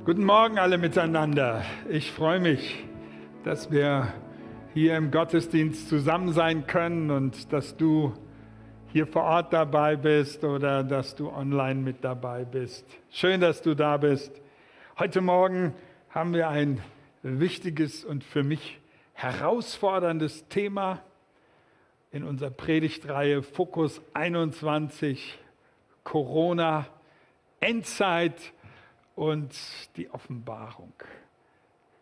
Guten Morgen alle miteinander. Ich freue mich, dass wir hier im Gottesdienst zusammen sein können und dass du hier vor Ort dabei bist oder dass du online mit dabei bist. Schön, dass du da bist. Heute Morgen haben wir ein wichtiges und für mich herausforderndes Thema in unserer Predigtreihe Fokus 21, Corona, Endzeit und die Offenbarung.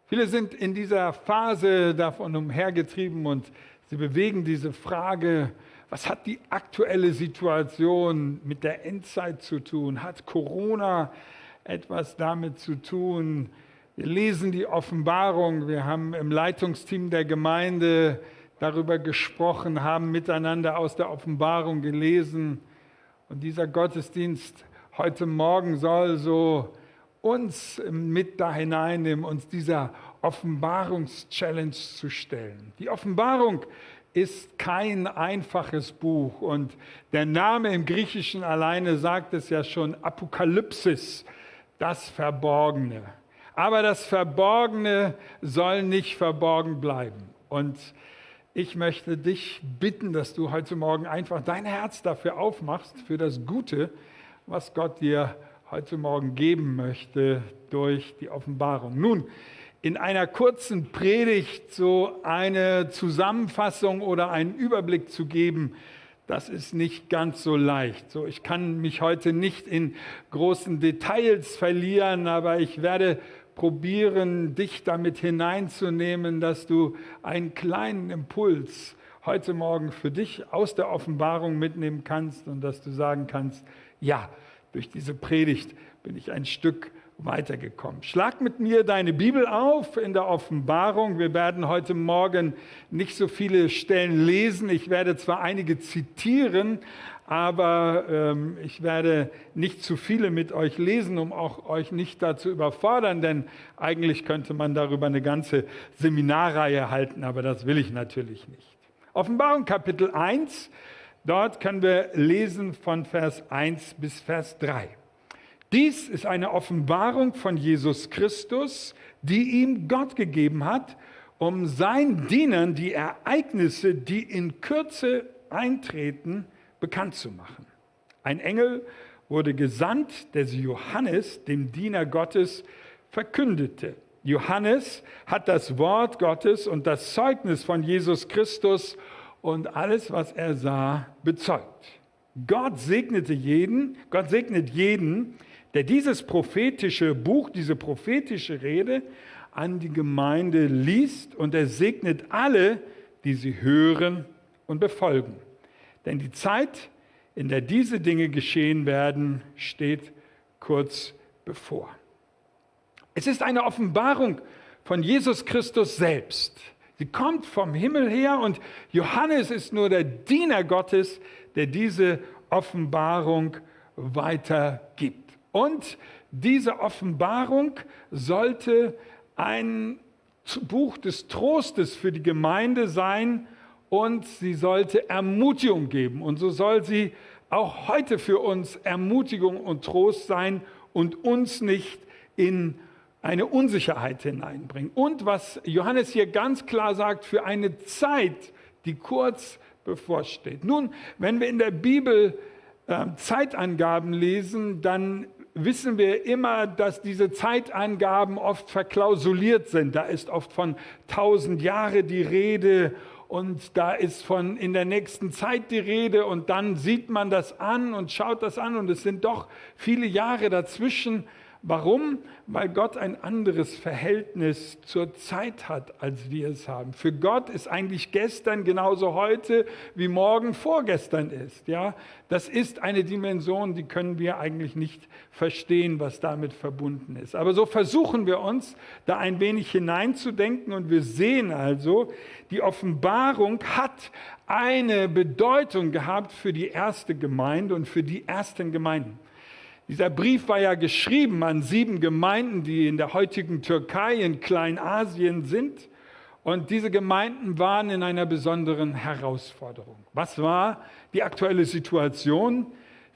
Viele sind in dieser Phase davon umhergetrieben und sie bewegen diese Frage, was hat die aktuelle Situation mit der Endzeit zu tun? Hat Corona etwas damit zu tun? Wir lesen die Offenbarung, wir haben im Leitungsteam der Gemeinde darüber gesprochen, haben miteinander aus der Offenbarung gelesen. Und dieser Gottesdienst heute Morgen soll so uns mit da hineinnehmen, uns dieser Offenbarungs-Challenge zu stellen. Die Offenbarung ist kein einfaches Buch und der Name im Griechischen alleine sagt es ja schon, Apokalypsis, das Verborgene. Aber das Verborgene soll nicht verborgen bleiben. Und ich möchte dich bitten, dass du heute Morgen einfach dein Herz dafür aufmachst, für das Gute, was Gott dir heute Morgen geben möchte durch die Offenbarung. Nun, in einer kurzen Predigt so eine Zusammenfassung oder einen Überblick zu geben, das ist nicht ganz so leicht. So, ich kann mich heute nicht in großen Details verlieren, aber ich werde probieren, dich damit hineinzunehmen, dass du einen kleinen Impuls heute Morgen für dich aus der Offenbarung mitnehmen kannst und dass du sagen kannst, ja, durch diese Predigt bin ich ein Stück weitergekommen. Schlag mit mir deine Bibel auf in der Offenbarung. Wir werden heute Morgen nicht so viele Stellen lesen. Ich werde zwar einige zitieren, aber ich werde nicht zu viele mit euch lesen, um auch euch nicht dazu überfordern, denn eigentlich könnte man darüber eine ganze Seminarreihe halten, aber das will ich natürlich nicht. Offenbarung Kapitel 1. Dort können wir lesen von Vers 1 bis Vers 3. Dies ist eine Offenbarung von Jesus Christus, die ihm Gott gegeben hat, um seinen Dienern die Ereignisse, die in Kürze eintreten, bekannt zu machen. Ein Engel wurde gesandt, der sie Johannes, dem Diener Gottes, verkündete. Johannes hat das Wort Gottes und das Zeugnis von Jesus Christus und alles, was er sah, bezeugt. Gott segnet jeden, der dieses prophetische Buch, diese prophetische Rede an die Gemeinde liest, und er segnet alle, die sie hören und befolgen. Denn die Zeit, in der diese Dinge geschehen werden, steht kurz bevor. Es ist eine Offenbarung von Jesus Christus selbst. Sie kommt vom Himmel her und Johannes ist nur der Diener Gottes, der diese Offenbarung weitergibt. Und diese Offenbarung sollte ein Buch des Trostes für die Gemeinde sein und sie sollte Ermutigung geben. Und so soll sie auch heute für uns Ermutigung und Trost sein und uns nicht in eine Unsicherheit hineinbringen. Und was Johannes hier ganz klar sagt, für eine Zeit, die kurz bevorsteht. Nun, wenn wir in der Bibel Zeitangaben lesen, dann wissen wir immer, dass diese Zeitangaben oft verklausuliert sind. Da ist oft von 1000 Jahre die Rede und da ist von in der nächsten Zeit die Rede und dann sieht man das an und schaut das an und es sind doch viele Jahre dazwischen. Warum? Weil Gott ein anderes Verhältnis zur Zeit hat, als wir es haben. Für Gott ist eigentlich gestern genauso heute wie morgen vorgestern ist. Ja? Das ist eine Dimension, die können wir eigentlich nicht verstehen, was damit verbunden ist. Aber so versuchen wir uns, da ein wenig hineinzudenken und wir sehen also, die Offenbarung hat eine Bedeutung gehabt für die erste Gemeinde und für die ersten Gemeinden. Dieser Brief war ja geschrieben an 7 Gemeinden, die in der heutigen Türkei, in Kleinasien sind. Und diese Gemeinden waren in einer besonderen Herausforderung. Was war die aktuelle Situation?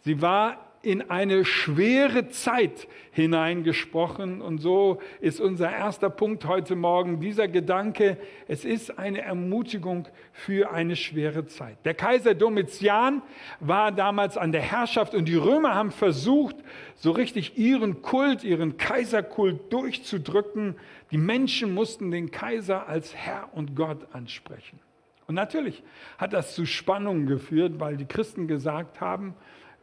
Sie war in eine schwere Zeit hineingesprochen. Und so ist unser erster Punkt heute Morgen dieser Gedanke, es ist eine Ermutigung für eine schwere Zeit. Der Kaiser Domitian war damals an der Herrschaft und die Römer haben versucht, so richtig ihren Kult, ihren Kaiserkult durchzudrücken. Die Menschen mussten den Kaiser als Herr und Gott ansprechen. Und natürlich hat das zu Spannungen geführt, weil die Christen gesagt haben,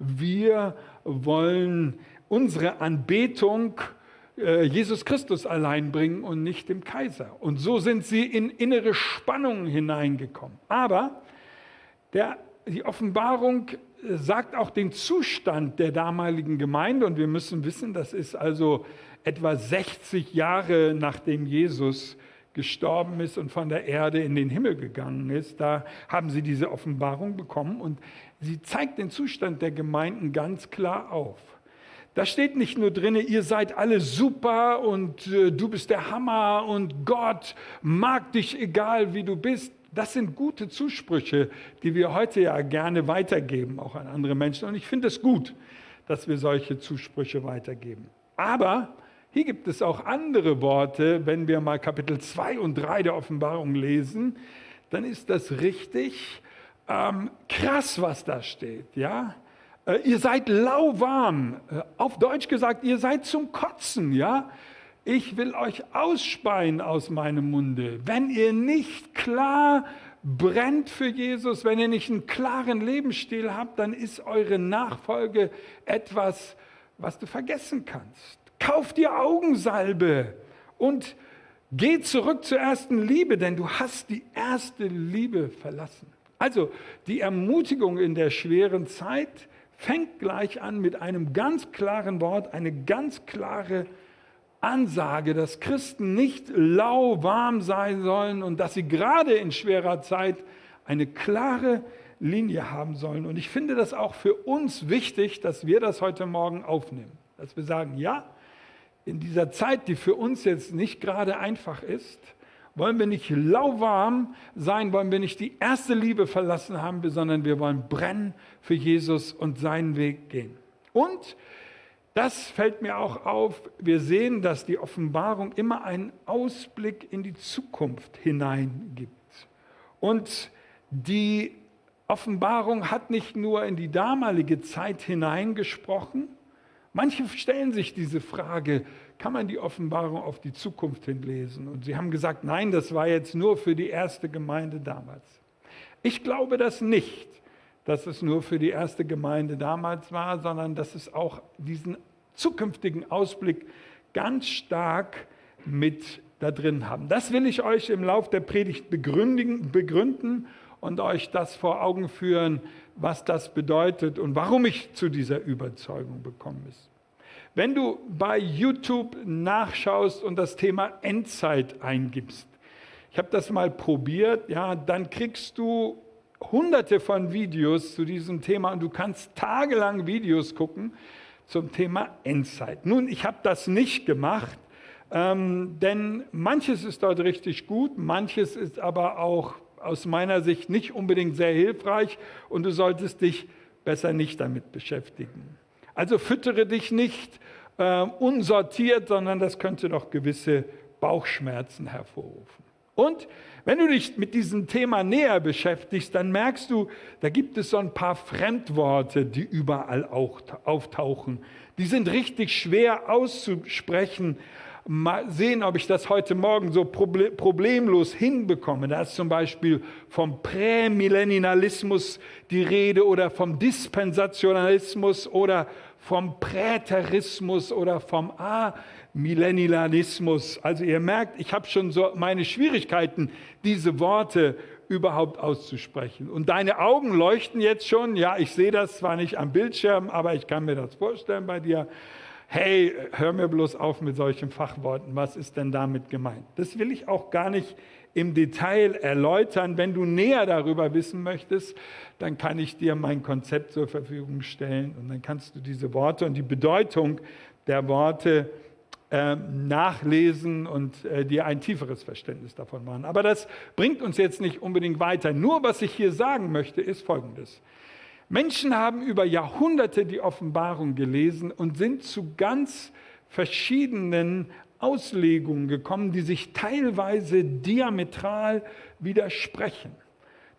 wir wollen unsere Anbetung Jesus Christus allein bringen und nicht dem Kaiser. Und so sind sie in innere Spannungen hineingekommen. Aber die Offenbarung sagt auch den Zustand der damaligen Gemeinde. Und wir müssen wissen, das ist also etwa 60 Jahre nachdem Jesus gestorben ist und von der Erde in den Himmel gegangen ist. Da haben sie diese Offenbarung bekommen und sie zeigt den Zustand der Gemeinden ganz klar auf. Da steht nicht nur drin, ihr seid alle super und du bist der Hammer und Gott mag dich, egal wie du bist. Das sind gute Zusprüche, die wir heute ja gerne weitergeben, auch an andere Menschen. Und ich finde es gut, dass wir solche Zusprüche weitergeben. Aber hier gibt es auch andere Worte. Wenn wir mal Kapitel 2 und 3 der Offenbarung lesen, dann ist das richtig krass, was da steht. Ja? Ihr seid lauwarm. Auf Deutsch gesagt, ihr seid zum Kotzen. Ja? Ich will euch ausspeien aus meinem Munde. Wenn ihr nicht klar brennt für Jesus, wenn ihr nicht einen klaren Lebensstil habt, dann ist eure Nachfolge etwas, was du vergessen kannst. Kauf dir Augensalbe und geh zurück zur ersten Liebe, denn du hast die erste Liebe verlassen. Also die Ermutigung in der schweren Zeit fängt gleich an mit einem ganz klaren Wort, eine ganz klare Ansage, dass Christen nicht lauwarm sein sollen und dass sie gerade in schwerer Zeit eine klare Linie haben sollen. Und ich finde das auch für uns wichtig, dass wir das heute Morgen aufnehmen. Dass wir sagen, ja, in dieser Zeit, die für uns jetzt nicht gerade einfach ist, wollen wir nicht lauwarm sein, wollen wir nicht die erste Liebe verlassen haben, sondern wir wollen brennen für Jesus und seinen Weg gehen. Und das fällt mir auch auf, wir sehen, dass die Offenbarung immer einen Ausblick in die Zukunft hineingibt. Und die Offenbarung hat nicht nur in die damalige Zeit hineingesprochen. Manche stellen sich diese Frage, kann man die Offenbarung auf die Zukunft hinlesen? Und sie haben gesagt, nein, das war jetzt nur für die erste Gemeinde damals. Ich glaube das nicht, dass es nur für die erste Gemeinde damals war, sondern dass es auch diesen zukünftigen Ausblick ganz stark mit da drin haben. Das will ich euch im Lauf der Predigt begründen und euch das vor Augen führen, was das bedeutet und warum ich zu dieser Überzeugung gekommen bin. Wenn du bei YouTube nachschaust und das Thema Endzeit eingibst, ich habe das mal probiert, ja, dann kriegst du hunderte von Videos zu diesem Thema und du kannst tagelang Videos gucken zum Thema Endzeit. Nun, ich habe das nicht gemacht, denn manches ist dort richtig gut, manches ist aber auch aus meiner Sicht nicht unbedingt sehr hilfreich und du solltest dich besser nicht damit beschäftigen. Also füttere dich nicht unsortiert, sondern das könnte doch gewisse Bauchschmerzen hervorrufen. Und wenn du dich mit diesem Thema näher beschäftigst, dann merkst du, da gibt es so ein paar Fremdworte, die überall auch auftauchen. Die sind richtig schwer auszusprechen. Mal sehen, ob ich das heute Morgen so problemlos hinbekomme. Da ist zum Beispiel vom Prämillennialismus die Rede oder vom Dispensationalismus oder vom Präterismus oder vom Amillennialismus. Also ihr merkt, ich habe schon so meine Schwierigkeiten, diese Worte überhaupt auszusprechen. Und deine Augen leuchten jetzt schon. Ja, ich sehe das zwar nicht am Bildschirm, aber ich kann mir das vorstellen bei dir. Hey, hör mir bloß auf mit solchen Fachworten. Was ist denn damit gemeint? Das will ich auch gar nicht im Detail erläutern. Wenn du näher darüber wissen möchtest, dann kann ich dir mein Konzept zur Verfügung stellen und dann kannst du diese Worte und die Bedeutung der Worte nachlesen und dir ein tieferes Verständnis davon machen. Aber das bringt uns jetzt nicht unbedingt weiter. Nur was ich hier sagen möchte, ist Folgendes. Menschen haben über Jahrhunderte die Offenbarung gelesen und sind zu ganz verschiedenen Auslegungen gekommen, die sich teilweise diametral widersprechen.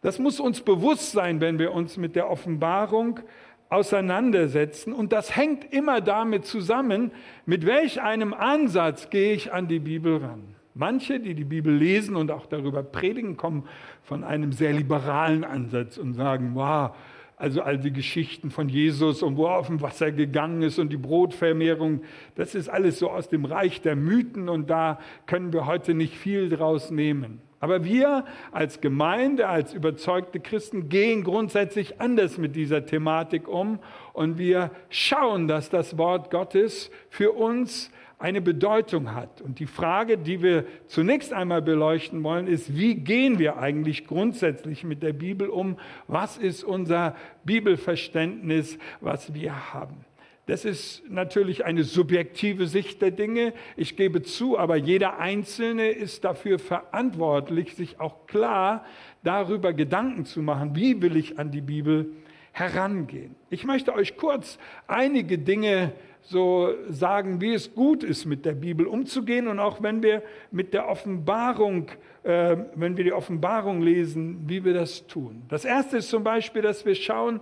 Das muss uns bewusst sein, wenn wir uns mit der Offenbarung auseinandersetzen. Und das hängt immer damit zusammen, mit welch einem Ansatz gehe ich an die Bibel ran. Manche, die die Bibel lesen und auch darüber predigen, kommen von einem sehr liberalen Ansatz und sagen, wow, also all die Geschichten von Jesus und wo er auf dem Wasser gegangen ist und die Brotvermehrung, das ist alles so aus dem Reich der Mythen und da können wir heute nicht viel draus nehmen. Aber wir als Gemeinde, als überzeugte Christen gehen grundsätzlich anders mit dieser Thematik um und wir schauen, dass das Wort Gottes für uns eine Bedeutung hat. Und die Frage, die wir zunächst einmal beleuchten wollen, ist, wie gehen wir eigentlich grundsätzlich mit der Bibel um? Was ist unser Bibelverständnis, was wir haben? Das ist natürlich eine subjektive Sicht der Dinge. Ich gebe zu, aber jeder Einzelne ist dafür verantwortlich, sich auch klar darüber Gedanken zu machen, wie will ich an die Bibel herangehen. Ich möchte euch kurz einige Dinge so sagen, wie es gut ist, mit der Bibel umzugehen und auch wenn wir mit der Offenbarung, wenn wir die Offenbarung lesen, wie wir das tun. Das erste ist zum Beispiel, dass wir schauen,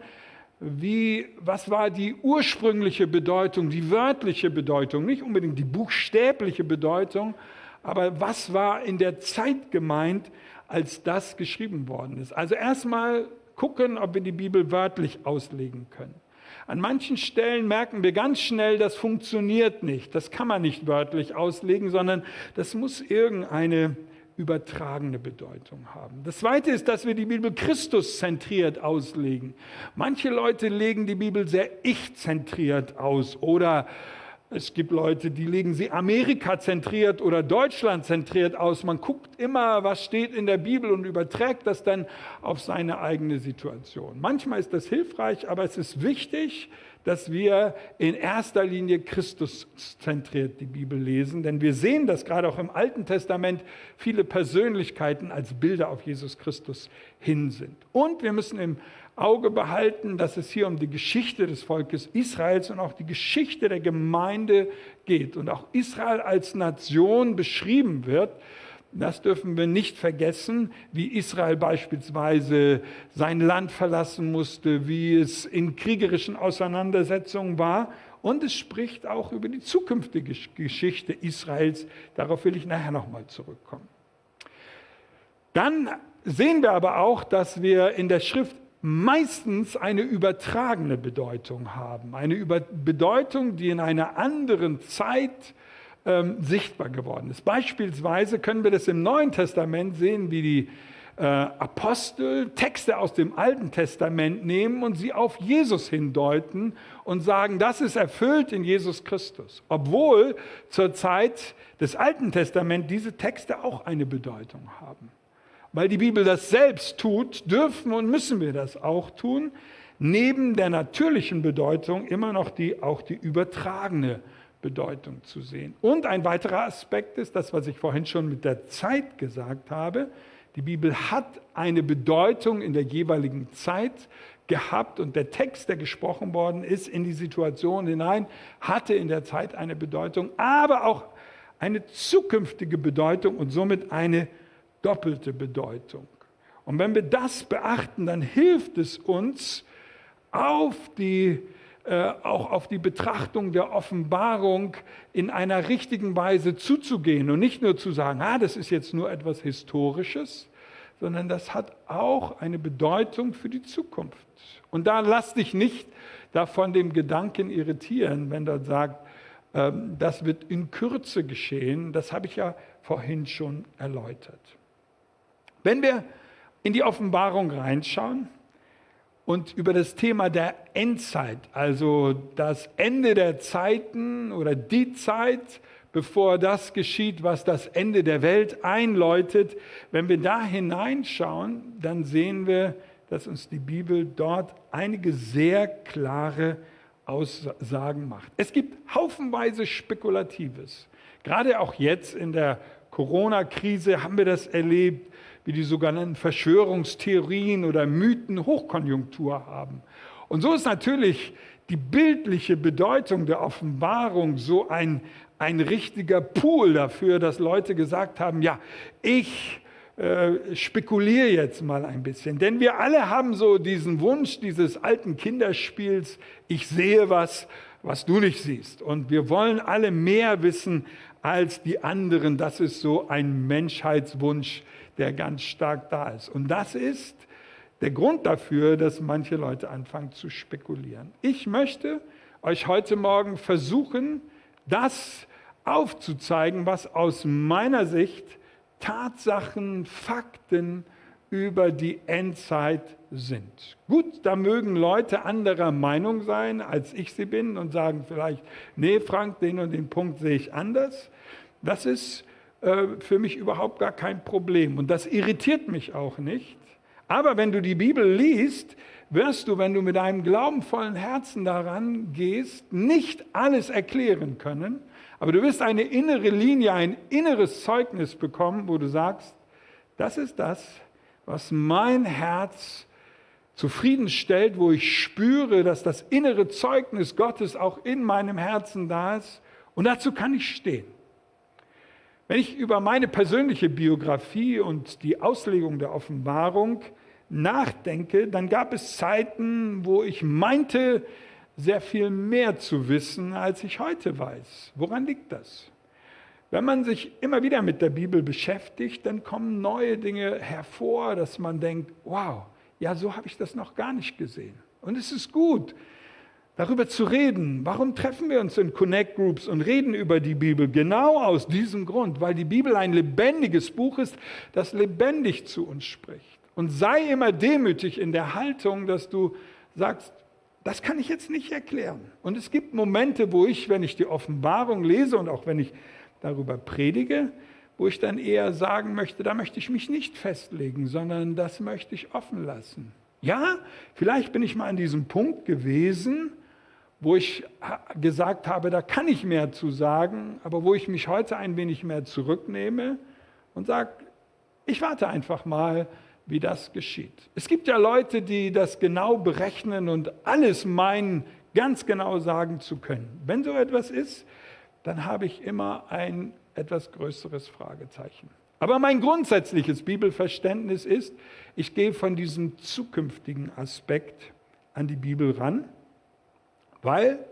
was war die ursprüngliche Bedeutung, die wörtliche Bedeutung, nicht unbedingt die buchstäbliche Bedeutung, aber was war in der Zeit gemeint, als das geschrieben worden ist. Also erstmal gucken, ob wir die Bibel wörtlich auslegen können. An manchen Stellen merken wir ganz schnell, das funktioniert nicht. Das kann man nicht wörtlich auslegen, sondern das muss irgendeine übertragene Bedeutung haben. Das Zweite ist, dass wir die Bibel Christus-zentriert auslegen. Manche Leute legen die Bibel sehr ich-zentriert aus oder es gibt Leute, die legen sie Amerika-zentriert oder Deutschland-zentriert aus. Man guckt immer, was steht in der Bibel und überträgt das dann auf seine eigene Situation. Manchmal ist das hilfreich, aber es ist wichtig, dass wir in erster Linie Christus-zentriert die Bibel lesen. Denn wir sehen, dass gerade auch im Alten Testament viele Persönlichkeiten als Bilder auf Jesus Christus hin sind. Und wir müssen im Auge behalten, dass es hier um die Geschichte des Volkes Israels und auch die Geschichte der Gemeinde geht. Und auch Israel als Nation beschrieben wird. Das dürfen wir nicht vergessen, wie Israel beispielsweise sein Land verlassen musste, wie es in kriegerischen Auseinandersetzungen war. Und es spricht auch über die zukünftige Geschichte Israels. Darauf will ich nachher nochmal zurückkommen. Dann sehen wir aber auch, dass wir in der Schrift meistens eine übertragene Bedeutung haben. Eine Bedeutung, die in einer anderen Zeit sichtbar geworden ist. Beispielsweise können wir das im Neuen Testament sehen, wie die Apostel Texte aus dem Alten Testament nehmen und sie auf Jesus hindeuten und sagen, das ist erfüllt in Jesus Christus. Obwohl zur Zeit des Alten Testaments diese Texte auch eine Bedeutung haben. Weil die Bibel das selbst tut, dürfen und müssen wir das auch tun, neben der natürlichen Bedeutung immer noch auch die übertragene Bedeutung zu sehen. Und ein weiterer Aspekt ist das, was ich vorhin schon mit der Zeit gesagt habe. Die Bibel hat eine Bedeutung in der jeweiligen Zeit gehabt und der Text, der gesprochen worden ist, in die Situation hinein, hatte in der Zeit eine Bedeutung, aber auch eine zukünftige Bedeutung und somit eine doppelte Bedeutung. Und wenn wir das beachten, dann hilft es uns, auch auf die Betrachtung der Offenbarung in einer richtigen Weise zuzugehen und nicht nur zu sagen, das ist jetzt nur etwas Historisches, sondern das hat auch eine Bedeutung für die Zukunft. Und da lass dich nicht davon dem Gedanken irritieren, wenn dort sagt, das wird in Kürze geschehen. Das habe ich ja vorhin schon erläutert. Wenn wir in die Offenbarung reinschauen und über das Thema der Endzeit, also das Ende der Zeiten oder die Zeit, bevor das geschieht, was das Ende der Welt einläutet, wenn wir da hineinschauen, dann sehen wir, dass uns die Bibel dort einige sehr klare Aussagen macht. Es gibt haufenweise Spekulatives. Gerade auch jetzt in der Corona-Krise haben wir das erlebt, wie die sogenannten Verschwörungstheorien oder Mythen Hochkonjunktur haben. Und so ist natürlich die bildliche Bedeutung der Offenbarung so ein richtiger Pool dafür, dass Leute gesagt haben, ja, ich spekuliere jetzt mal ein bisschen. Denn wir alle haben so diesen Wunsch dieses alten Kinderspiels, ich sehe was du nicht siehst. Und wir wollen alle mehr wissen als die anderen. Das ist so ein Menschheitswunsch, der ganz stark da ist. Und das ist der Grund dafür, dass manche Leute anfangen zu spekulieren. Ich möchte euch heute Morgen versuchen, das aufzuzeigen, was aus meiner Sicht Tatsachen, Fakten über die Endzeit sind. Gut, da mögen Leute anderer Meinung sein, als ich sie bin und sagen vielleicht, nee Frank, den und den Punkt sehe ich anders. Das ist für mich überhaupt gar kein Problem und das irritiert mich auch nicht. Aber wenn du die Bibel liest, wirst du, wenn du mit einem glaubenvollen Herzen daran gehst, nicht alles erklären können, aber du wirst eine innere Linie, ein inneres Zeugnis bekommen, wo du sagst, das ist das, was mein Herz zufriedenstellt, wo ich spüre, dass das innere Zeugnis Gottes auch in meinem Herzen da ist. Und dazu kann ich stehen. Wenn ich über meine persönliche Biografie und die Auslegung der Offenbarung nachdenke, dann gab es Zeiten, wo ich meinte, sehr viel mehr zu wissen, als ich heute weiß. Woran liegt das? Wenn man sich immer wieder mit der Bibel beschäftigt, dann kommen neue Dinge hervor, dass man denkt, wow, ja, so habe ich das noch gar nicht gesehen. Und es ist gut, darüber zu reden. Warum treffen wir uns in Connect Groups und reden über die Bibel? Genau aus diesem Grund, weil die Bibel ein lebendiges Buch ist, das lebendig zu uns spricht. Und sei immer demütig in der Haltung, dass du sagst, das kann ich jetzt nicht erklären. Und es gibt Momente, wo ich, wenn ich die Offenbarung lese und auch wenn ich darüber predige, wo ich dann eher sagen möchte, da möchte ich mich nicht festlegen, sondern das möchte ich offen lassen. Ja, vielleicht bin ich mal an diesem Punkt gewesen, wo ich gesagt habe, da kann ich mehr zu sagen, aber wo ich mich heute ein wenig mehr zurücknehme und sage, ich warte einfach mal, wie das geschieht. Es gibt ja Leute, die das genau berechnen und alles meinen, ganz genau sagen zu können. Wenn so etwas ist, dann habe ich immer ein etwas größeres Fragezeichen. Aber mein grundsätzliches Bibelverständnis ist, ich gehe von diesem zukünftigen Aspekt an die Bibel ran, weil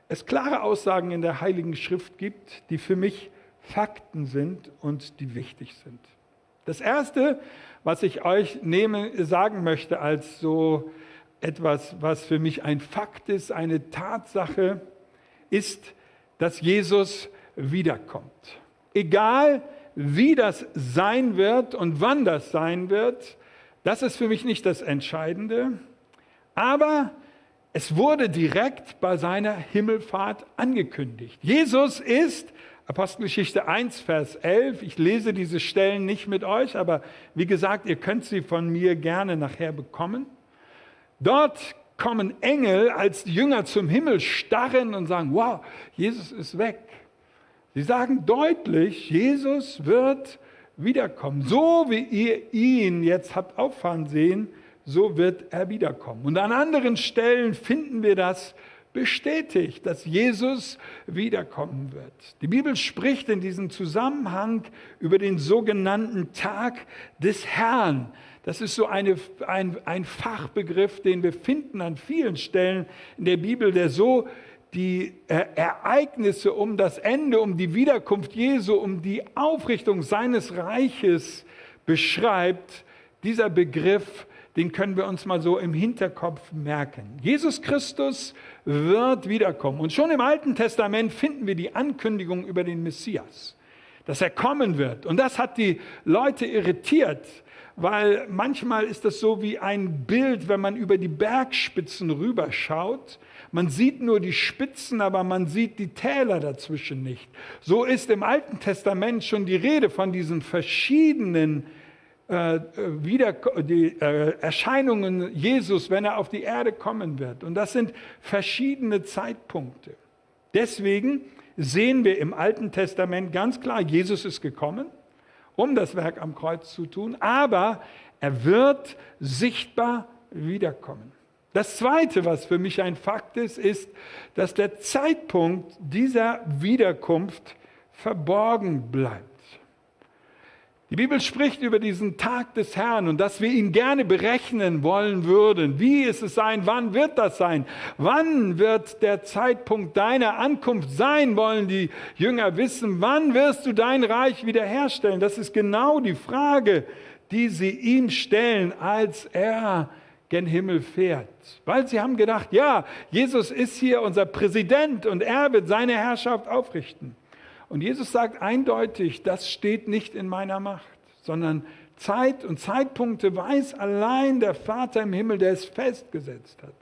es klare Aussagen in der Heiligen Schrift gibt, die für mich Fakten sind und die wichtig sind. Das Erste, was ich euch sagen möchte als so etwas, was für mich ein Fakt ist, eine Tatsache, ist, dass Jesus wiederkommt. Egal, wie das sein wird und wann das sein wird, das ist für mich nicht das Entscheidende. Aber es wurde direkt bei seiner Himmelfahrt angekündigt. Jesus ist, Apostelgeschichte 1, Vers 11, ich lese diese Stellen nicht mit euch, aber wie gesagt, ihr könnt sie von mir gerne nachher bekommen. Dort kommen Engel, als die Jünger zum Himmel starren und sagen, wow, Jesus ist weg. Sie sagen deutlich, Jesus wird wiederkommen. So wie ihr ihn jetzt habt auffahren sehen, so wird er wiederkommen. Und an anderen Stellen finden wir das bestätigt, dass Jesus wiederkommen wird. Die Bibel spricht in diesem Zusammenhang über den sogenannten Tag des Herrn. Das ist so ein Fachbegriff, den wir finden an vielen Stellen in der Bibel, der so die Ereignisse um das Ende, um die Wiederkunft Jesu, um die Aufrichtung seines Reiches beschreibt. Dieser Begriff, den können wir uns mal so im Hinterkopf merken. Jesus Christus wird wiederkommen. Und schon im Alten Testament finden wir die Ankündigung über den Messias, dass er kommen wird. Und das hat die Leute irritiert, weil manchmal ist das so wie ein Bild, wenn man über die Bergspitzen rüberschaut. Man sieht nur die Spitzen, aber man sieht die Täler dazwischen nicht. So ist im Alten Testament schon die Rede von diesen verschiedenen Erscheinungen Jesus, wenn er auf die Erde kommen wird. Und das sind verschiedene Zeitpunkte. Deswegen sehen wir im Alten Testament ganz klar, Jesus ist gekommen, um das Werk am Kreuz zu tun, aber er wird sichtbar wiederkommen. Das Zweite, was für mich ein Fakt ist, ist, dass der Zeitpunkt dieser Wiederkunft verborgen bleibt. Die Bibel spricht über diesen Tag des Herrn und dass wir ihn gerne berechnen wollen würden. Wie ist es sein? Wann wird das sein? Wann wird der Zeitpunkt deiner Ankunft sein, wollen die Jünger wissen. Wann wirst du dein Reich wiederherstellen? Das ist genau die Frage, die sie ihm stellen, als er gen Himmel fährt. Weil sie haben gedacht, ja, Jesus ist hier unser Präsident und er wird seine Herrschaft aufrichten. Und Jesus sagt eindeutig, das steht nicht in meiner Macht, sondern Zeit und Zeitpunkte weiß allein der Vater im Himmel, der es festgesetzt hat.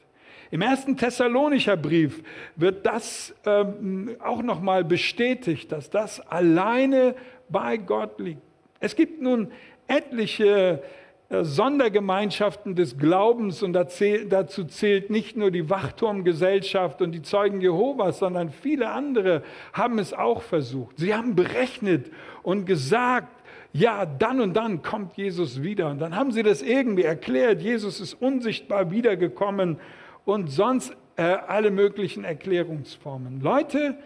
Im 1. Thessalonicher Brief wird das auch nochmal bestätigt, dass das alleine bei Gott liegt. Es gibt nun etliche Sondergemeinschaften des Glaubens und dazu zählt nicht nur die Wachturmgesellschaft und die Zeugen Jehovas, sondern viele andere haben es auch versucht. Sie haben berechnet und gesagt, ja, dann und dann kommt Jesus wieder. Und dann haben sie das irgendwie erklärt, Jesus ist unsichtbar wiedergekommen und sonst alle möglichen Erklärungsformen. Leute,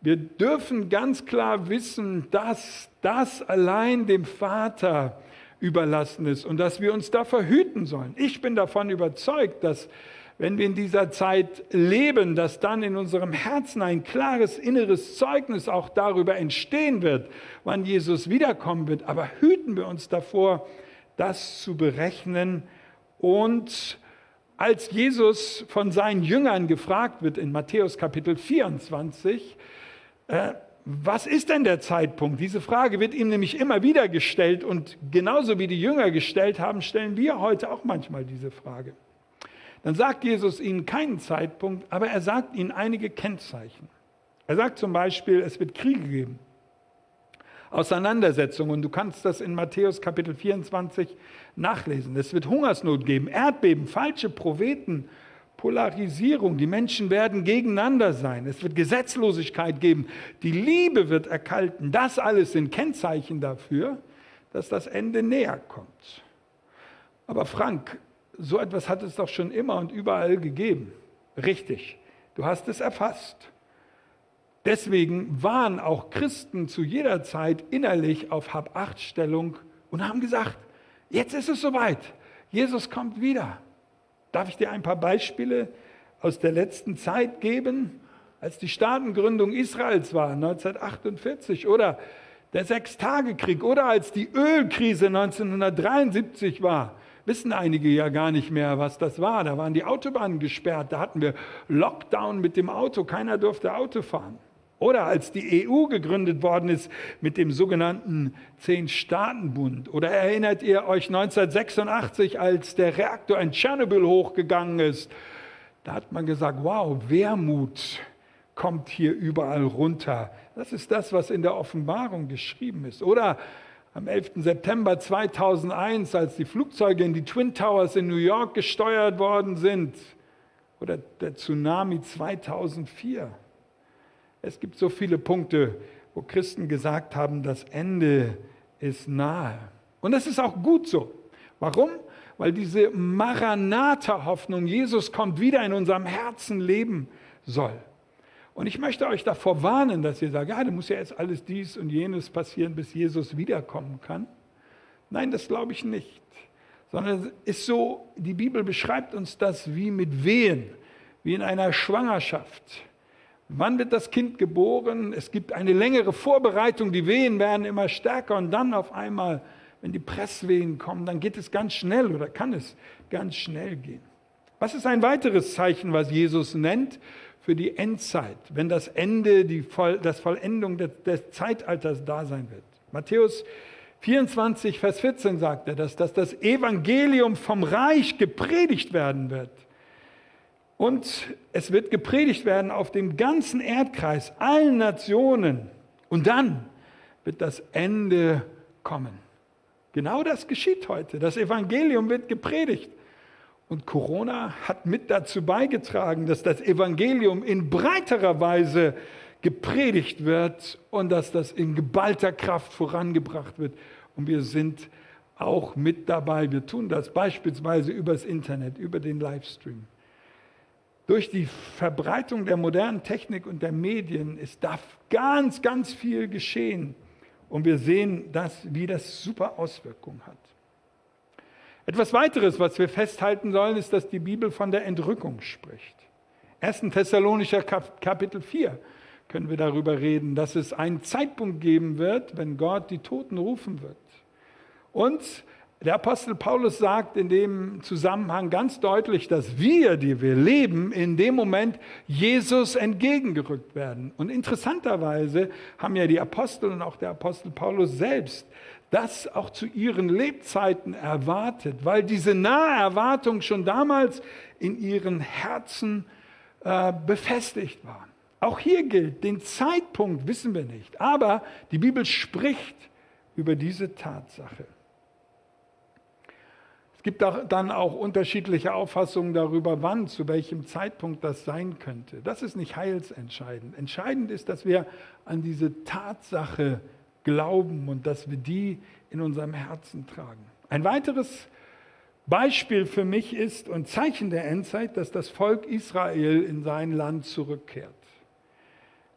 wir dürfen ganz klar wissen, dass das allein dem Vater überlassen ist und dass wir uns davor hüten sollen. Ich bin davon überzeugt, dass wenn wir in dieser Zeit leben, dass dann in unserem Herzen ein klares inneres Zeugnis auch darüber entstehen wird, wann Jesus wiederkommen wird. Aber hüten wir uns davor, das zu berechnen. Und als Jesus von seinen Jüngern gefragt wird in Matthäus Kapitel 24, was ist denn der Zeitpunkt? Diese Frage wird ihm nämlich immer wieder gestellt und genauso wie die Jünger gestellt haben, stellen wir heute auch manchmal diese Frage. Dann sagt Jesus ihnen keinen Zeitpunkt, aber er sagt ihnen einige Kennzeichen. Er sagt zum Beispiel, es wird Kriege geben, Auseinandersetzungen, und du kannst das in Matthäus Kapitel 24 nachlesen. Es wird Hungersnot geben, Erdbeben, falsche Propheten, Polarisierung, die Menschen werden gegeneinander sein. Es wird Gesetzlosigkeit geben. Die Liebe wird erkalten. Das alles sind Kennzeichen dafür, dass das Ende näher kommt. Aber Frank, so etwas hat es doch schon immer und überall gegeben. Richtig, du hast es erfasst. Deswegen waren auch Christen zu jeder Zeit innerlich auf Hab-Acht-Stellung und haben gesagt, jetzt ist es soweit. Jesus kommt wieder. Darf ich dir ein paar Beispiele aus der letzten Zeit geben? Als die Staatengründung Israels war, 1948, oder der Sechstagekrieg, oder als die Ölkrise 1973 war, wissen einige ja gar nicht mehr, was das war. Da waren die Autobahnen gesperrt, da hatten wir Lockdown mit dem Auto, keiner durfte Auto fahren. Oder als die EU gegründet worden ist mit dem sogenannten 10-Staaten-Bund. Oder erinnert ihr euch 1986, als der Reaktor in Tschernobyl hochgegangen ist? Da hat man gesagt, wow, Wermut kommt hier überall runter. Das ist das, was in der Offenbarung geschrieben ist. Oder am 11. September 2001, als die Flugzeuge in die Twin Towers in New York gesteuert worden sind. Oder der Tsunami 2004. Es gibt so viele Punkte, wo Christen gesagt haben, das Ende ist nahe. Und das ist auch gut so. Warum? Weil diese Maranatha-Hoffnung, Jesus kommt wieder, in unserem Herzen leben soll. Und ich möchte euch davor warnen, dass ihr sagt, ja, da muss ja erst alles dies und jenes passieren, bis Jesus wiederkommen kann. Nein, das glaube ich nicht. Sondern es ist so, die Bibel beschreibt uns das wie mit Wehen, wie in einer Schwangerschaft. Wann wird das Kind geboren? Es gibt eine längere Vorbereitung, die Wehen werden immer stärker und dann auf einmal, wenn die Presswehen kommen, dann geht es ganz schnell oder kann es ganz schnell gehen. Was ist ein weiteres Zeichen, was Jesus nennt für die Endzeit, wenn das Ende, das Vollendung des Zeitalters da sein wird? Matthäus 24, Vers 14 sagt er, dass das Evangelium vom Reich gepredigt werden wird. Und es wird gepredigt werden auf dem ganzen Erdkreis, allen Nationen. Und dann wird das Ende kommen. Genau das geschieht heute. Das Evangelium wird gepredigt. Und Corona hat mit dazu beigetragen, dass das Evangelium in breiterer Weise gepredigt wird und dass das in geballter Kraft vorangebracht wird. Und wir sind auch mit dabei. Wir tun das beispielsweise übers Internet, über den Livestream. durch die Verbreitung der modernen Technik und der Medien, es darf ganz, ganz viel geschehen. Und wir sehen, wie das super Auswirkungen hat. Etwas weiteres, was wir festhalten sollen, ist, dass die Bibel von der Entrückung spricht. 1. Thessalonicher Kapitel 4 können wir darüber reden, dass es einen Zeitpunkt geben wird, wenn Gott die Toten rufen wird. Und der Apostel Paulus sagt in dem Zusammenhang ganz deutlich, dass wir, die wir leben, in dem Moment Jesus entgegengerückt werden. Und interessanterweise haben ja die Apostel und auch der Apostel Paulus selbst das auch zu ihren Lebzeiten erwartet, weil diese nahe Erwartung schon damals in ihren Herzen befestigt war. Auch hier gilt, den Zeitpunkt wissen wir nicht, aber die Bibel spricht über diese Tatsache. Es gibt dann auch unterschiedliche Auffassungen darüber, wann, zu welchem Zeitpunkt das sein könnte. Das ist nicht heilsentscheidend. Entscheidend ist, dass wir an diese Tatsache glauben und dass wir die in unserem Herzen tragen. Ein weiteres Beispiel für mich ist und Zeichen der Endzeit, dass das Volk Israel in sein Land zurückkehrt.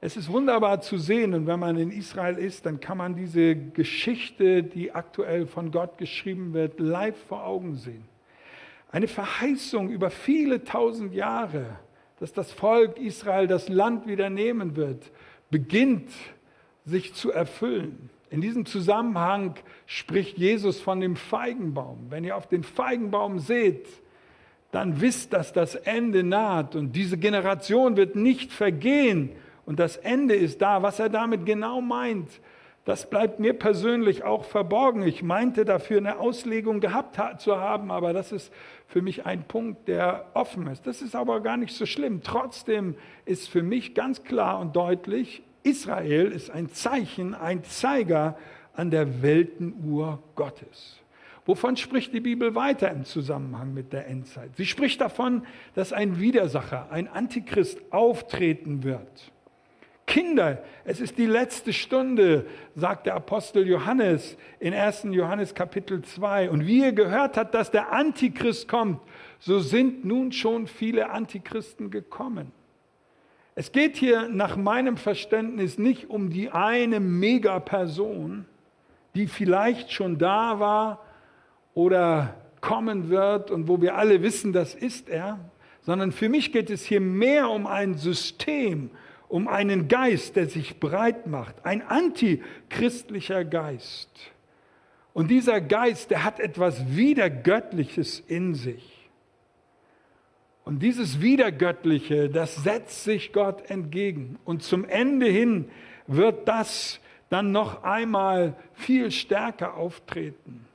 Es ist wunderbar zu sehen, und wenn man in Israel ist, dann kann man diese Geschichte, die aktuell von Gott geschrieben wird, live vor Augen sehen. Eine Verheißung über viele tausend Jahre, dass das Volk Israel das Land wieder nehmen wird, beginnt sich zu erfüllen. In diesem Zusammenhang spricht Jesus von dem Feigenbaum. Wenn ihr auf den Feigenbaum seht, dann wisst, dass das Ende naht und diese Generation wird nicht vergehen und das Ende ist da. Was er damit genau meint, das bleibt mir persönlich auch verborgen. Ich meinte dafür eine Auslegung gehabt zu haben, aber das ist für mich ein Punkt, der offen ist. Das ist aber gar nicht so schlimm. Trotzdem ist für mich ganz klar und deutlich, Israel ist ein Zeichen, ein Zeiger an der Weltenuhr Gottes. Wovon spricht die Bibel weiter im Zusammenhang mit der Endzeit? Sie spricht davon, dass ein Widersacher, ein Antichrist auftreten wird. Kinder, es ist die letzte Stunde, sagt der Apostel Johannes in 1. Johannes Kapitel 2. Und wie ihr gehört habt, dass der Antichrist kommt, so sind nun schon viele Antichristen gekommen. Es geht hier nach meinem Verständnis nicht um die eine Megaperson, die vielleicht schon da war oder kommen wird und wo wir alle wissen, das ist er, sondern für mich geht es hier mehr um ein System, um einen Geist, der sich breit macht, ein antichristlicher Geist. Und dieser Geist, der hat etwas Widergöttliches in sich. Und dieses Widergöttliche, das setzt sich Gott entgegen. Und zum Ende hin wird das dann noch einmal viel stärker auftreten.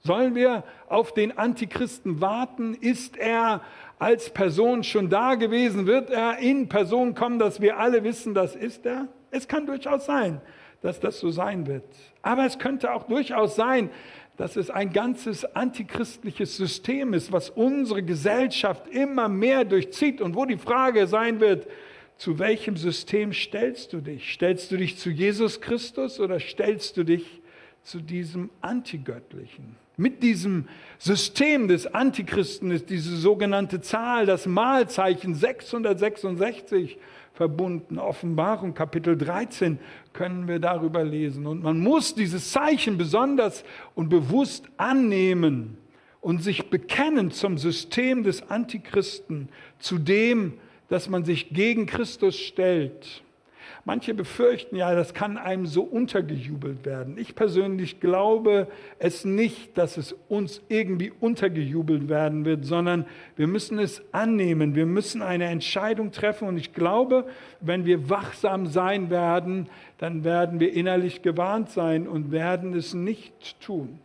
Sollen wir auf den Antichristen warten? Ist er als Person schon da gewesen? Wird er in Person kommen, dass wir alle wissen, das ist er? Es kann durchaus sein, dass das so sein wird. Aber es könnte auch durchaus sein, dass es ein ganzes antichristliches System ist, was unsere Gesellschaft immer mehr durchzieht und wo die Frage sein wird, zu welchem System stellst du dich? Stellst du dich zu Jesus Christus oder stellst du dich zu diesem Antigöttlichen? Mit diesem System des Antichristen ist diese sogenannte Zahl, das Malzeichen 666 verbunden. Offenbarung Kapitel 13 können wir darüber lesen. Und man muss dieses Zeichen besonders und bewusst annehmen und sich bekennen zum System des Antichristen, zu dem, dass man sich gegen Christus stellt. Manche befürchten ja, das kann einem so untergejubelt werden. Ich persönlich glaube es nicht, dass es uns irgendwie untergejubelt werden wird, sondern wir müssen es annehmen. Wir müssen eine Entscheidung treffen. Und ich glaube, wenn wir wachsam sein werden, dann werden wir innerlich gewarnt sein und werden es nicht tun.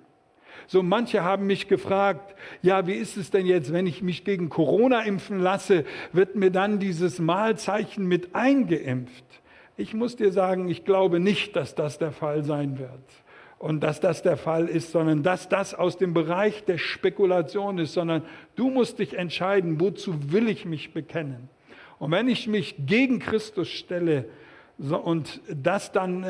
So manche haben mich gefragt, ja, wie ist es denn jetzt, wenn ich mich gegen Corona impfen lasse, wird mir dann dieses Malzeichen mit eingeimpft? Ich muss dir sagen, ich glaube nicht, dass das der Fall sein wird und dass das der Fall ist, sondern dass das aus dem Bereich der Spekulation ist, sondern du musst dich entscheiden, wozu will ich mich bekennen. Und wenn ich mich gegen Christus stelle, und das dann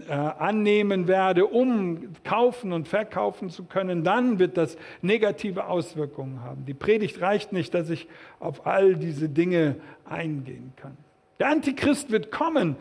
annehmen werde, um kaufen und verkaufen zu können, dann wird das negative Auswirkungen haben. Die Predigt reicht nicht, dass ich auf all diese Dinge eingehen kann. Der Antichrist wird kommen,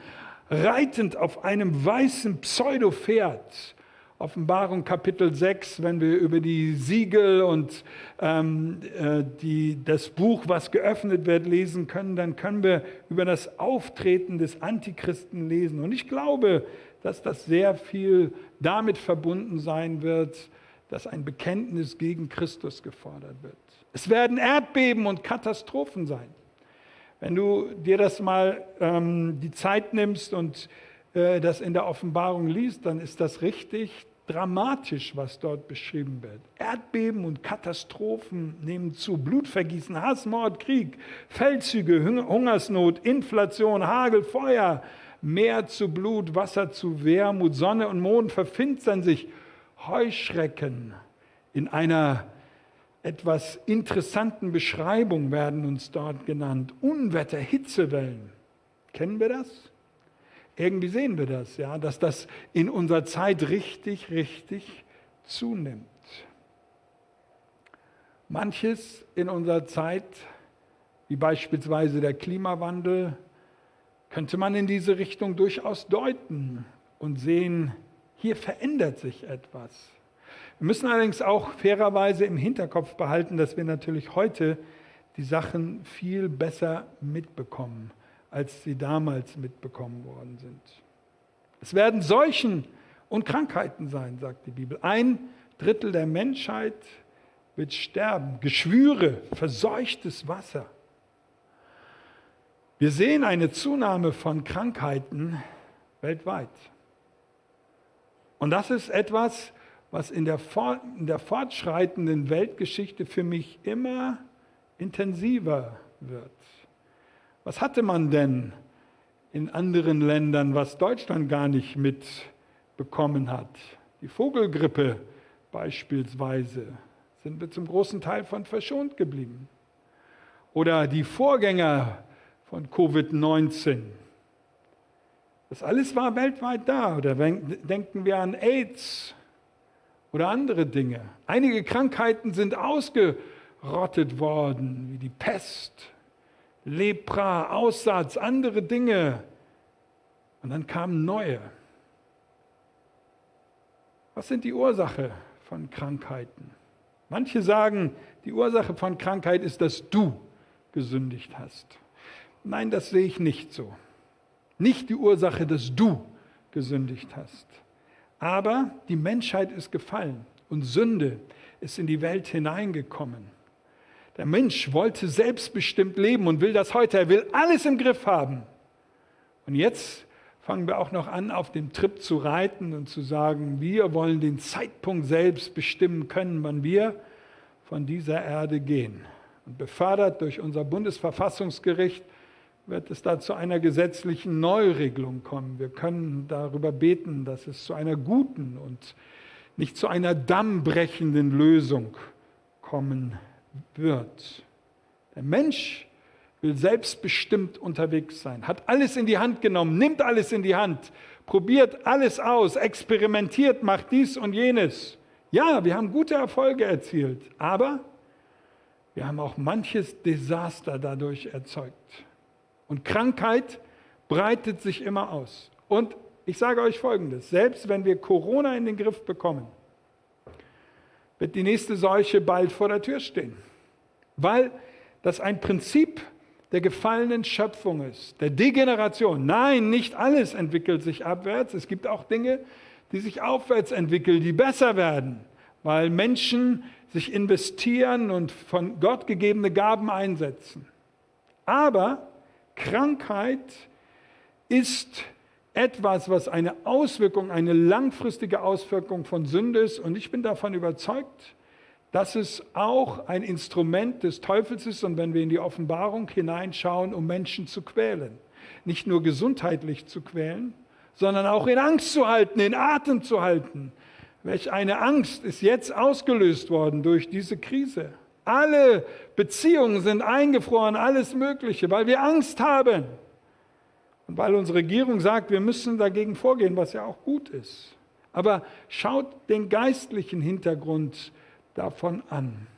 reitend auf einem weißen Pseudopferd. Offenbarung Kapitel 6, wenn wir über die Siegel und das Buch, was geöffnet wird, lesen können, dann können wir über das Auftreten des Antichristen lesen. Und ich glaube, dass das sehr viel damit verbunden sein wird, dass ein Bekenntnis gegen Christus gefordert wird. Es werden Erdbeben und Katastrophen sein. Wenn du dir das mal die Zeit nimmst und das in der Offenbarung liest, dann ist das richtig dramatisch, was dort beschrieben wird. Erdbeben und Katastrophen nehmen zu. Blutvergießen, Hass, Mord, Krieg, Feldzüge, Hungersnot, Inflation, Hagel, Feuer, Meer zu Blut, Wasser zu Wermut, Sonne und Mond verfinstern sich. Heuschrecken in einer etwas interessanten Beschreibung werden uns dort genannt. Unwetter, Hitzewellen. Kennen wir das? Irgendwie sehen wir das, ja, dass das in unserer Zeit richtig zunimmt. Manches in unserer Zeit, wie beispielsweise der Klimawandel, könnte man in diese Richtung durchaus deuten und sehen, hier verändert sich etwas. Wir müssen allerdings auch fairerweise im Hinterkopf behalten, dass wir natürlich heute die Sachen viel besser mitbekommen, als sie damals mitbekommen worden sind. Es werden Seuchen und Krankheiten sein, sagt die Bibel. 1/3 der Menschheit wird sterben. Geschwüre, verseuchtes Wasser. Wir sehen eine Zunahme von Krankheiten weltweit. Und das ist etwas, was in der fortschreitenden Weltgeschichte für mich immer intensiver wird. Was hatte man denn in anderen Ländern, was Deutschland gar nicht mitbekommen hat? Die Vogelgrippe beispielsweise, sind wir zum großen Teil von verschont geblieben. Oder die Vorgänger von Covid-19. Das alles war weltweit da. Oder denken wir an AIDS oder andere Dinge. Einige Krankheiten sind ausgerottet worden, wie die Pest, Lepra, Aussatz, andere Dinge. Und dann kamen neue. Was sind die Ursache von Krankheiten? Manche sagen, die Ursache von Krankheit ist, dass du gesündigt hast. Nein, das sehe ich nicht so. Nicht die Ursache, dass du gesündigt hast. Aber die Menschheit ist gefallen und Sünde ist in die Welt hineingekommen. Der Mensch wollte selbstbestimmt leben und will das heute. Er will alles im Griff haben. Und jetzt fangen wir auch noch an, auf dem Trip zu reiten und zu sagen, wir wollen den Zeitpunkt selbst bestimmen können, wann wir von dieser Erde gehen. Und befördert durch unser Bundesverfassungsgericht wird es da zu einer gesetzlichen Neuregelung kommen. Wir können darüber beten, dass es zu einer guten und nicht zu einer dammbrechenden Lösung kommen wird. Der Mensch will selbstbestimmt unterwegs sein, hat alles in die Hand genommen, nimmt alles in die Hand, probiert alles aus, experimentiert, macht dies und jenes. Ja, wir haben gute Erfolge erzielt, aber wir haben auch manches Desaster dadurch erzeugt. Und Krankheit breitet sich immer aus. Und ich sage euch Folgendes, selbst wenn wir Corona in den Griff bekommen, wird die nächste Seuche bald vor der Tür stehen. Weil das ein Prinzip der gefallenen Schöpfung ist, der Degeneration. Nein, nicht alles entwickelt sich abwärts. Es gibt auch Dinge, die sich aufwärts entwickeln, die besser werden, weil Menschen sich investieren und von Gott gegebene Gaben einsetzen. Aber Krankheit ist etwas, was eine Auswirkung, eine langfristige Auswirkung von Sünde ist. Und ich bin davon überzeugt, dass es auch ein Instrument des Teufels ist. Und wenn wir in die Offenbarung hineinschauen, um Menschen zu quälen. Nicht nur gesundheitlich zu quälen, sondern auch in Angst zu halten, in Atem zu halten. Welch eine Angst ist jetzt ausgelöst worden durch diese Krise. Alle Beziehungen sind eingefroren, alles Mögliche, weil wir Angst haben. Und weil unsere Regierung sagt, wir müssen dagegen vorgehen, was ja auch gut ist. Aber schaut den geistlichen Hintergrund davon an.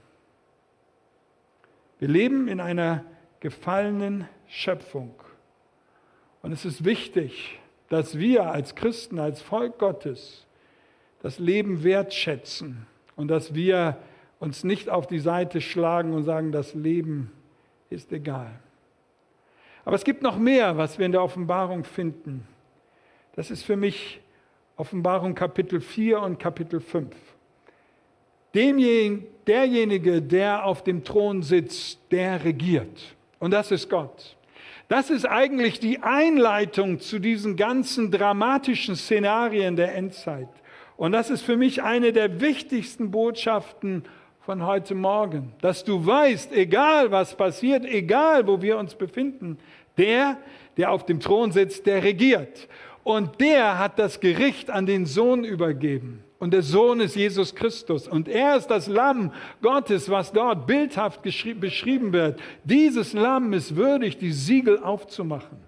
Wir leben in einer gefallenen Schöpfung. Und es ist wichtig, dass wir als Christen, als Volk Gottes das Leben wertschätzen und dass wir uns nicht auf die Seite schlagen und sagen, das Leben ist egal. Aber es gibt noch mehr, was wir in der Offenbarung finden. Das ist für mich Offenbarung Kapitel 4 und Kapitel 5. Derjenige, der auf dem Thron sitzt, der regiert. Und das ist Gott. Das ist eigentlich die Einleitung zu diesen ganzen dramatischen Szenarien der Endzeit. Und das ist für mich eine der wichtigsten Botschaften von heute Morgen, dass du weißt, egal was passiert, egal wo wir uns befinden, der auf dem Thron sitzt, der regiert. Und der hat das Gericht an den Sohn übergeben. Und der Sohn ist Jesus Christus. Und er ist das Lamm Gottes, was dort bildhaft beschrieben wird. Dieses Lamm ist würdig, die Siegel aufzumachen.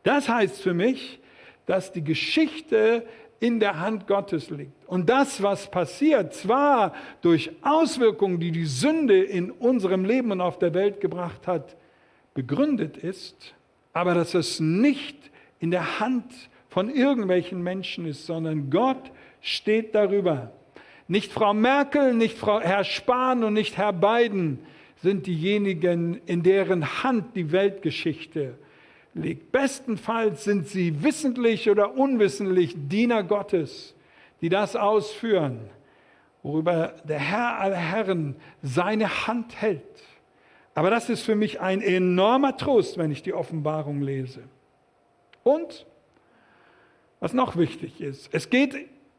Das heißt für mich, dass die Geschichte in der Hand Gottes liegt. Und das, was passiert, zwar durch Auswirkungen, die die Sünde in unserem Leben und auf der Welt gebracht hat, begründet ist, aber dass es nicht in der Hand von irgendwelchen Menschen ist, sondern Gott steht darüber. Nicht Frau Merkel, nicht Herr Spahn und nicht Herr Biden sind diejenigen, in deren Hand die Weltgeschichte liegt. Bestenfalls sind sie wissentlich oder unwissentlich Diener Gottes, die das ausführen, worüber der Herr aller Herren seine Hand hält. Aber das ist für mich ein enormer Trost, wenn ich die Offenbarung lese. Und was noch wichtig ist, es geht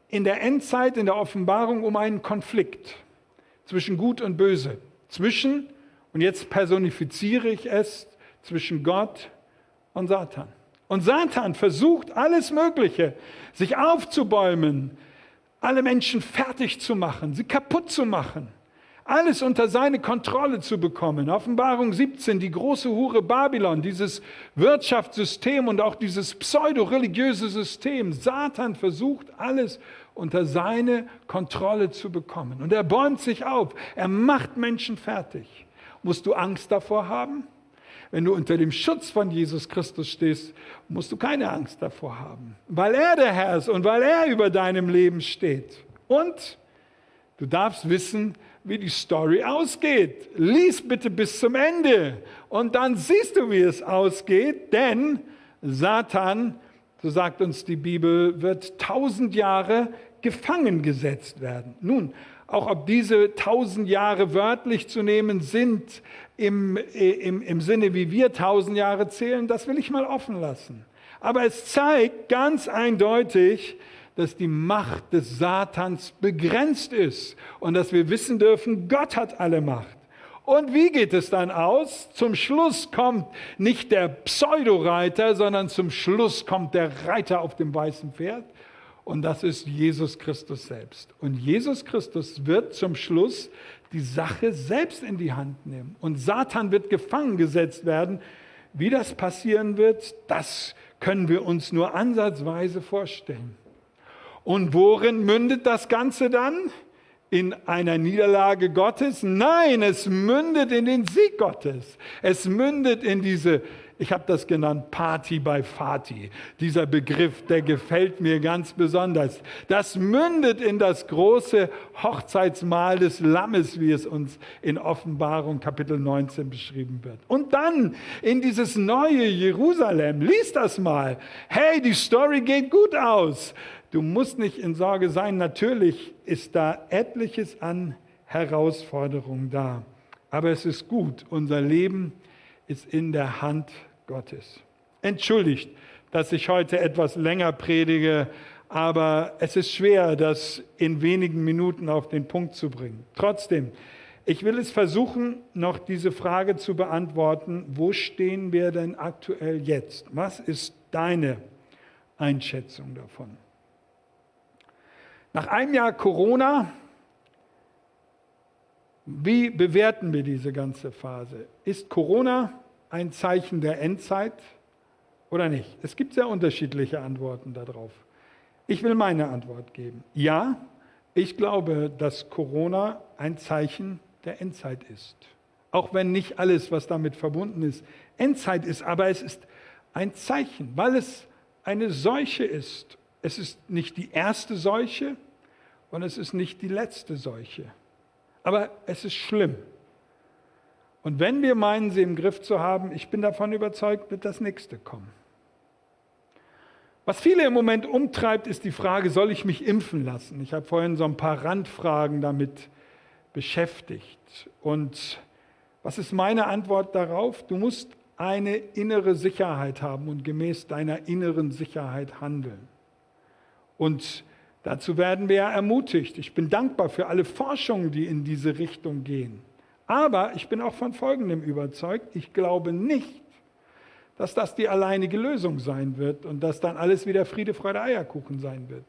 in der Endzeit, in der Offenbarung um einen Konflikt zwischen Gut und Böse. Und jetzt personifiziere ich es, zwischen Gott und Satan. Und Satan versucht alles Mögliche, sich aufzubäumen, alle Menschen fertig zu machen, sie kaputt zu machen, alles unter seine Kontrolle zu bekommen. Offenbarung 17, die große Hure Babylon, dieses Wirtschaftssystem und auch dieses pseudo-religiöse System. Satan versucht alles unter seine Kontrolle zu bekommen. Und er bäumt sich auf, er macht Menschen fertig. Musst du Angst davor haben? Wenn du unter dem Schutz von Jesus Christus stehst, musst du keine Angst davor haben, weil er der Herr ist und weil er über deinem Leben steht. Und du darfst wissen, wie die Story ausgeht. Lies bitte bis zum Ende und dann siehst du, wie es ausgeht, denn Satan, so sagt uns die Bibel, wird 1000 Jahre gefangen gesetzt werden. Nun, auch ob diese 1000 Jahre wörtlich zu nehmen sind, im Sinne, wie wir 1000 Jahre zählen, das will ich mal offen lassen. Aber es zeigt ganz eindeutig, dass die Macht des Satans begrenzt ist und dass wir wissen dürfen, Gott hat alle Macht. Und wie geht es dann aus? Zum Schluss kommt nicht der Pseudoreiter, sondern zum Schluss kommt der Reiter auf dem weißen Pferd. Und das ist Jesus Christus selbst. Und Jesus Christus wird zum Schluss die Sache selbst in die Hand nehmen. Und Satan wird gefangen gesetzt werden. Wie das passieren wird, das können wir uns nur ansatzweise vorstellen. Und worin mündet das Ganze dann? In einer Niederlage Gottes? Nein, es mündet in den Sieg Gottes. Es mündet in diese, ich habe das genannt, Party by Fati. Dieser Begriff, der gefällt mir ganz besonders. Das mündet in das große Hochzeitsmahl des Lammes, wie es uns in Offenbarung Kapitel 19 beschrieben wird. Und dann in dieses neue Jerusalem. Lies das mal. Hey, die Story geht gut aus. Du musst nicht in Sorge sein. Natürlich ist da etliches an Herausforderungen da. Aber es ist gut. Unser Leben ist in der Hand Gottes. Entschuldigt, dass ich heute etwas länger predige, aber es ist schwer, das in wenigen Minuten auf den Punkt zu bringen. Trotzdem, ich will es versuchen, noch diese Frage zu beantworten. Wo stehen wir denn aktuell jetzt? Was ist deine Einschätzung davon? Nach einem Jahr Corona, wie bewerten wir diese ganze Phase? Ist Corona ein Zeichen der Endzeit oder nicht? Es gibt sehr unterschiedliche Antworten darauf. Ich will meine Antwort geben. Ja, ich glaube, dass Corona ein Zeichen der Endzeit ist. Auch wenn nicht alles, was damit verbunden ist, Endzeit ist, aber es ist ein Zeichen, weil es eine Seuche ist. Es ist nicht die erste Seuche und es ist nicht die letzte Seuche. Aber es ist schlimm. Und wenn wir meinen, sie im Griff zu haben, ich bin davon überzeugt, wird das nächste kommen. Was viele im Moment umtreibt, ist die Frage, soll ich mich impfen lassen? Ich habe vorhin so ein paar Randfragen damit beschäftigt. Und was ist meine Antwort darauf? Du musst eine innere Sicherheit haben und gemäß deiner inneren Sicherheit handeln. Und dazu werden wir ermutigt. Ich bin dankbar für alle Forschungen, die in diese Richtung gehen. Aber ich bin auch von Folgendem überzeugt. Ich glaube nicht, dass das die alleinige Lösung sein wird und dass dann alles wieder Friede, Freude, Eierkuchen sein wird.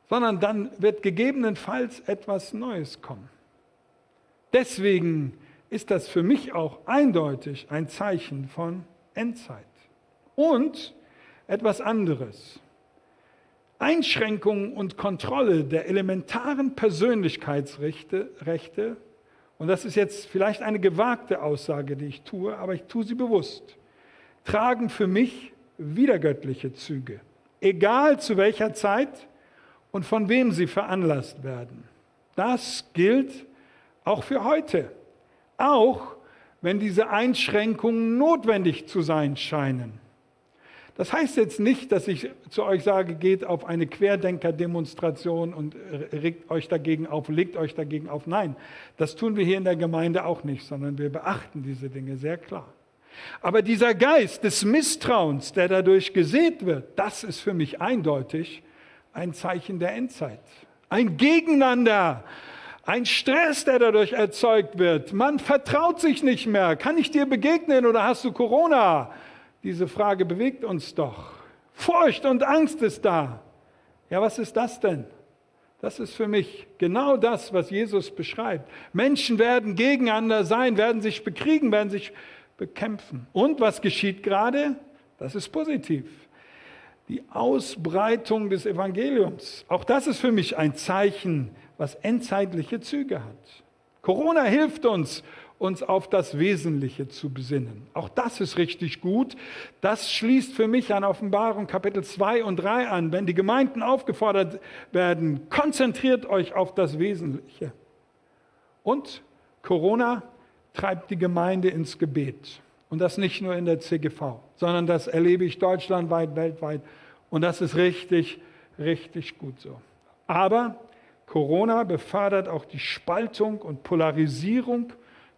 Sondern dann wird gegebenenfalls etwas Neues kommen. Deswegen ist das für mich auch eindeutig ein Zeichen von Endzeit. Und etwas anderes. Einschränkungen und Kontrolle der elementaren Persönlichkeitsrechte, und das ist jetzt vielleicht eine gewagte Aussage, die ich tue, aber ich tue sie bewusst, tragen für mich widergöttliche Züge, egal zu welcher Zeit und von wem sie veranlasst werden. Das gilt auch für heute, auch wenn diese Einschränkungen notwendig zu sein scheinen. Das heißt jetzt nicht, dass ich zu euch sage, geht auf eine Querdenker-Demonstration und legt euch dagegen auf. Nein, das tun wir hier in der Gemeinde auch nicht, sondern wir beachten diese Dinge sehr klar. Aber dieser Geist des Misstrauens, der dadurch gesät wird, das ist für mich eindeutig ein Zeichen der Endzeit. Ein Gegeneinander, ein Stress, der dadurch erzeugt wird. Man vertraut sich nicht mehr. Kann ich dir begegnen oder hast du Corona? Diese Frage bewegt uns doch. Furcht und Angst ist da. Ja, was ist das denn? Das ist für mich genau das, was Jesus beschreibt. Menschen werden gegeneinander sein, werden sich bekriegen, werden sich bekämpfen. Und was geschieht gerade? Das ist positiv. Die Ausbreitung des Evangeliums. Auch das ist für mich ein Zeichen, was endzeitliche Züge hat. Corona hilft uns auf das Wesentliche zu besinnen. Auch das ist richtig gut. Das schließt für mich an Offenbarung Kapitel 2 und 3 an. Wenn die Gemeinden aufgefordert werden, konzentriert euch auf das Wesentliche. Und Corona treibt die Gemeinde ins Gebet. Und das nicht nur in der CGV, sondern das erlebe ich deutschlandweit, weltweit. Und das ist richtig, richtig gut so. Aber Corona befördert auch die Spaltung und Polarisierung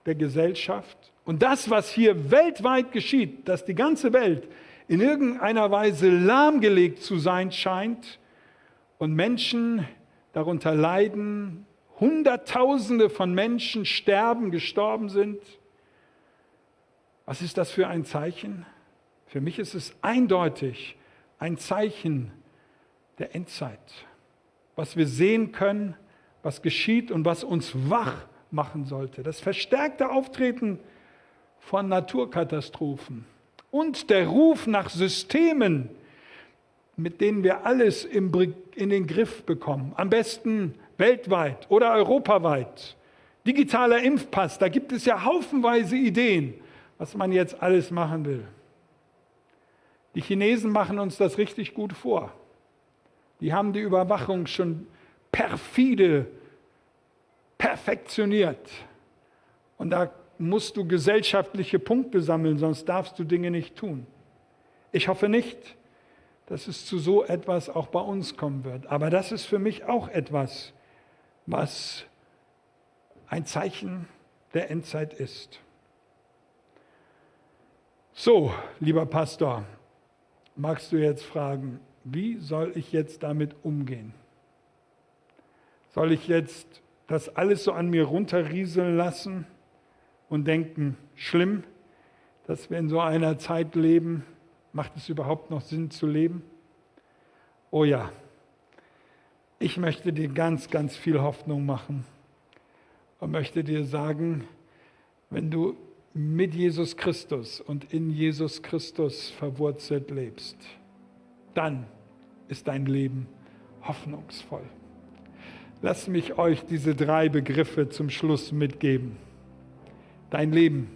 der Gesellschaft. Und das, was hier weltweit geschieht, dass die ganze Welt in irgendeiner Weise lahmgelegt zu sein scheint und Menschen darunter leiden, Hunderttausende von Menschen gestorben sind. Was ist das für ein Zeichen? Für mich ist es eindeutig ein Zeichen der Endzeit. Was wir sehen können, was geschieht und was uns wach machen sollte. Das verstärkte Auftreten von Naturkatastrophen und der Ruf nach Systemen, mit denen wir alles in den Griff bekommen. Am besten weltweit oder europaweit. Digitaler Impfpass, da gibt es ja haufenweise Ideen, was man jetzt alles machen will. Die Chinesen machen uns das richtig gut vor. Die haben die Überwachung schon perfide perfektioniert. Und da musst du gesellschaftliche Punkte sammeln, sonst darfst du Dinge nicht tun. Ich hoffe nicht, dass es zu so etwas auch bei uns kommen wird. Aber das ist für mich auch etwas, was ein Zeichen der Endzeit ist. So, lieber Pastor, magst du jetzt fragen, wie soll ich jetzt damit umgehen? Soll ich jetzt das alles so an mir runterrieseln lassen und denken, schlimm, dass wir in so einer Zeit leben, macht es überhaupt noch Sinn zu leben? Oh ja, ich möchte dir ganz, ganz viel Hoffnung machen und möchte dir sagen, wenn du mit Jesus Christus und in Jesus Christus verwurzelt lebst, dann ist dein Leben hoffnungsvoll. Lasst mich euch diese 3 Begriffe zum Schluss mitgeben. Dein Leben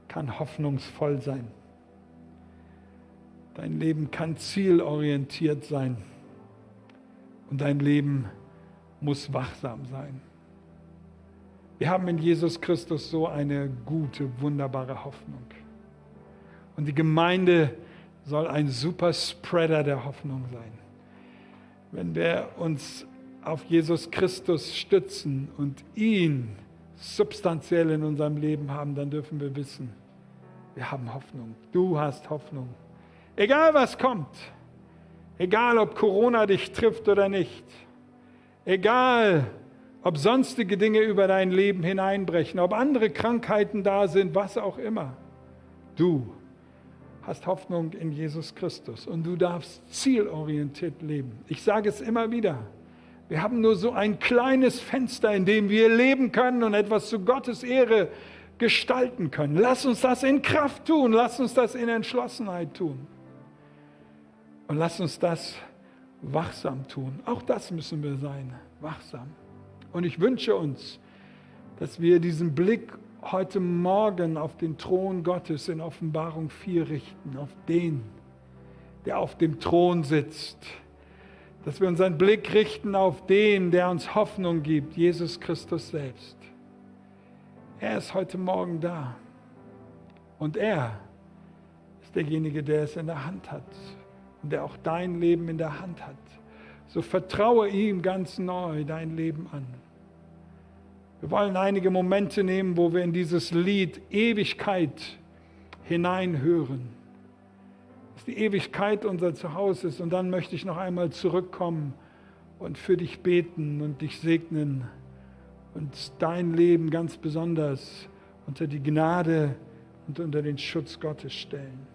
kann hoffnungsvoll sein. Dein Leben kann zielorientiert sein. Und dein Leben muss wachsam sein. Wir haben in Jesus Christus so eine gute, wunderbare Hoffnung. Und die Gemeinde soll ein Superspreader der Hoffnung sein. Wenn wir uns auf Jesus Christus stützen und ihn substanziell in unserem Leben haben, dann dürfen wir wissen, wir haben Hoffnung. Du hast Hoffnung. Egal was kommt, egal ob Corona dich trifft oder nicht, egal ob sonstige Dinge über dein Leben hineinbrechen, ob andere Krankheiten da sind, was auch immer, du hast Hoffnung in Jesus Christus und du darfst zielorientiert leben. Ich sage es immer wieder, wir haben nur so ein kleines Fenster, in dem wir leben können und etwas zu Gottes Ehre gestalten können. Lass uns das in Kraft tun, lass uns das in Entschlossenheit tun. Und lass uns das wachsam tun. Auch das müssen wir sein, wachsam. Und ich wünsche uns, dass wir diesen Blick heute Morgen auf den Thron Gottes in Offenbarung 4 richten, auf den, der auf dem Thron sitzt. Dass wir unseren Blick richten auf den, der uns Hoffnung gibt, Jesus Christus selbst. Er ist heute Morgen da. Und er ist derjenige, der es in der Hand hat. Und der auch dein Leben in der Hand hat. So vertraue ihm ganz neu dein Leben an. Wir wollen einige Momente nehmen, wo wir in dieses Lied Ewigkeit hineinhören. Dass die Ewigkeit unser Zuhause ist. Und dann möchte ich noch einmal zurückkommen und für dich beten und dich segnen und dein Leben ganz besonders unter die Gnade und unter den Schutz Gottes stellen.